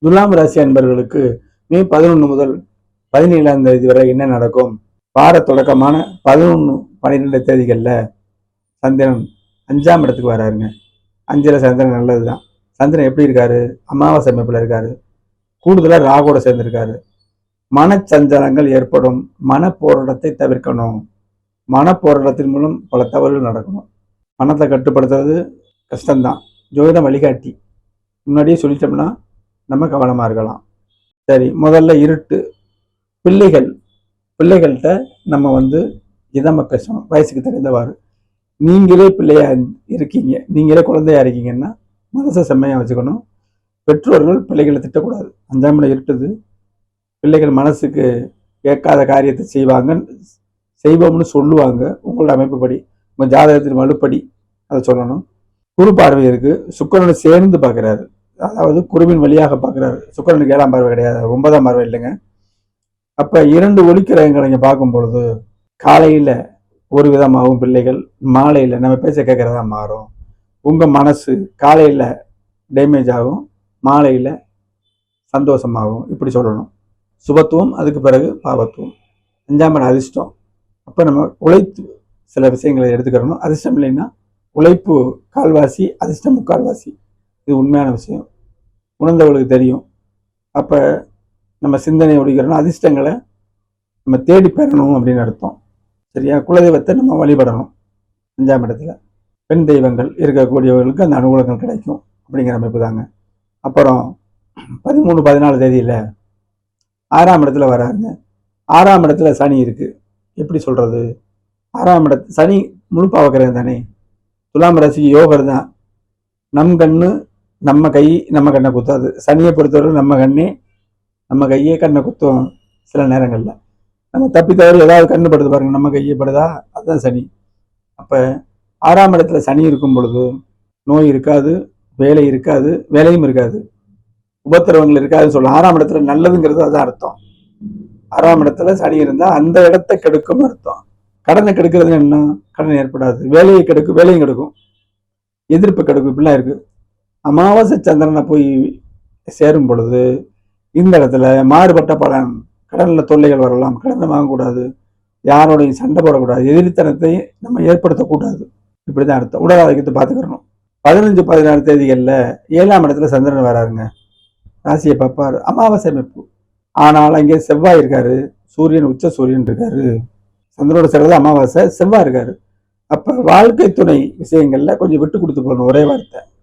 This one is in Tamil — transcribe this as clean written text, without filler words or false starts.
துலாம் ராசி அன்பர்களுக்கு மே 11 முதல் 17ஆம் தேதி வரை என்ன நடக்கும்? வார தொடக்கமான 11, 12 தேதிகளில் சந்திரன் 5ஆம் இடத்துக்கு வராருங்க. 5ல் சந்திரன் நல்லதுதான். சந்திரன் எப்படி இருக்காரு? அமாவாசை அமைப்பில் இருக்காரு. கூடுதலாக ராகோட சேர்ந்திருக்காரு. மனச்சஞ்சலங்கள் ஏற்படும். மனப்போராட்டத்தை தவிர்க்கணும். மனப்போராட்டத்தின் மூலம் பல தவறுகள் நடக்கணும். மனத்தை கட்டுப்படுத்துறது கஷ்டம்தான். ஜோதிடம் வழிகாட்டி முன்னாடியே சொல்லிட்டோம்னா நம்ம கவனமாக இருக்கலாம். சரி, முதல்ல இருட்டு. பிள்ளைகள்கிட்ட நம்ம இதமாக பேசணும், வயசுக்கு தகுந்தவாறு. நீங்களே பிள்ளையா இருக்கீங்க, நீங்களே குழந்தையா இருக்கீங்கன்னா மனசை செம்மையாக வச்சுக்கணும். பெற்றோர்கள் பிள்ளைகளை திட்டக்கூடாது. 5ஆம் இடம் இருட்டுது. பிள்ளைகள் மனசுக்கு கேட்காத காரியத்தை செய்வோம்னு சொல்லுவாங்க. உங்களோட அமைப்புப்படி, உங்கள் ஜாதகத்தின் வலுப்படி அதை சொல்லணும். குரு பார்வை இருக்கு. சுக்கிரனை சேர்ந்து பார்க்குறாரு, அதாவது குருவின் வழியாக பார்க்குறாரு. சுக்கிரனுக்கு 7ஆம் பார்வை கிடையாது, 9ஆம் பார்வை இல்லைங்க. அப்போ 2 ஒளிக்கிரகங்களை இங்கே பார்க்கும் பொழுது காலையில் ஒரு விதமாகவும் பிள்ளைகள், மாலையில் நம்ம பேச கேட்குறதா மாறும். உங்கள் மனசு காலையில் டேமேஜ் ஆகும், மாலையில் சந்தோஷமாகும். இப்படி சொல்லணும். சுபத்துவம், அதுக்கு பிறகு பாவத்துவம். 5ஆம் இடம் அதிர்ஷ்டம். அப்போ நம்ம உழைத்து சில விஷயங்களை எடுத்துக்கிறணும். அதிர்ஷ்டம் இல்லைன்னா உழைப்பு கால்வாசி, அதிர்ஷ்டம் முக்கால்வாசி. இது உண்மையான விஷயம், உணர்ந்தவர்களுக்கு தெரியும். அப்போ நம்ம சிந்தனை ஒழிக்கிறோம். அதிர்ஷ்டங்களை நம்ம தேடி பெறணும் அப்படின்னு அர்த்தம். சரியா? குலதெய்வத்தை நம்ம வழிபடணும். 5ஆம் இடத்துல பெண் தெய்வங்கள் இருக்கக்கூடியவர்களுக்கு அந்த அனுகூலங்கள் கிடைக்கும் அப்படிங்கிற அமைப்பு தாங்க. அப்புறம் 13, 14 தேதியில் 6ஆம் இடத்துல வராருங்க. 6ஆம் இடத்துல சனி இருக்கு. எப்படி சொல்றது? 6ஆம் இடத்து சனி முழு பாவக்கிரகம் தானே. துலாம் ராசிக்கு யோகர் தான். நம் கண்ணு நம்ம கை நம்ம கண்ணை குத்தாது. சனியை பொறுத்தவரை நம்ம கையே கண்ணை குத்தும். சில நேரங்களில் நம்ம தப்பி தவறு ஏதாவது கண்ணு படுது பாருங்க, நம்ம கையே படுதா, அதுதான் சனி. அப்போ 6ஆம் இடத்துல சனி இருக்கும் பொழுது நோய் இருக்காது, வேலை இருக்காது, வேலையும் இருக்காது, உபத்திரவங்கள் இருக்காதுன்னு சொல்லலாம். 6ஆம் இடத்துல நல்லதுங்கிறது அதுதான் அர்த்தம். 6ஆம் இடத்துல சனி இருந்தால் அந்த இடத்தை கெடுக்கும்னு அர்த்தம். கடனை கெடுக்கிறது என்ன? கடன் ஏற்படாது. வேலையை கெடுக்கும், வேலையும் கெடுக்கும், எதிர்ப்பு கெடுக்கும். இப்படிலாம் இருக்கு. அமாவாசை சந்திரனை போய் சேரும் பொழுது இந்த இடத்துல மாறுபட்ட பலன். கடனில் தொல்லைகள் வரலாம், கடனை வாங்கக்கூடாது, யாரோடையும் சண்டை போடக்கூடாது, எதிர்த்தனத்தை நம்ம ஏற்படுத்தக்கூடாது. இப்படிதான் அர்த்தம். உடல் ஆரோக்கியத்தை பார்த்துக்கிறணும். 15, 16 தேதிகளில் 7ஆம் இடத்துல சந்திரன் வராருங்க. ராசியை பார்ப்பார். அமாவாசை அமைப்பு. ஆனால் அங்கே செவ்வாய் இருக்காரு, சூரியன், உச்ச சூரியன் இருக்காரு. சந்திரனோட சேர்றது அமாவாசை, செவ்வாய் இருக்காரு. அப்ப வாழ்க்கை துணை விஷயங்கள்ல கொஞ்சம் விட்டு கொடுத்து போகணும். ஒரே வார்த்தை,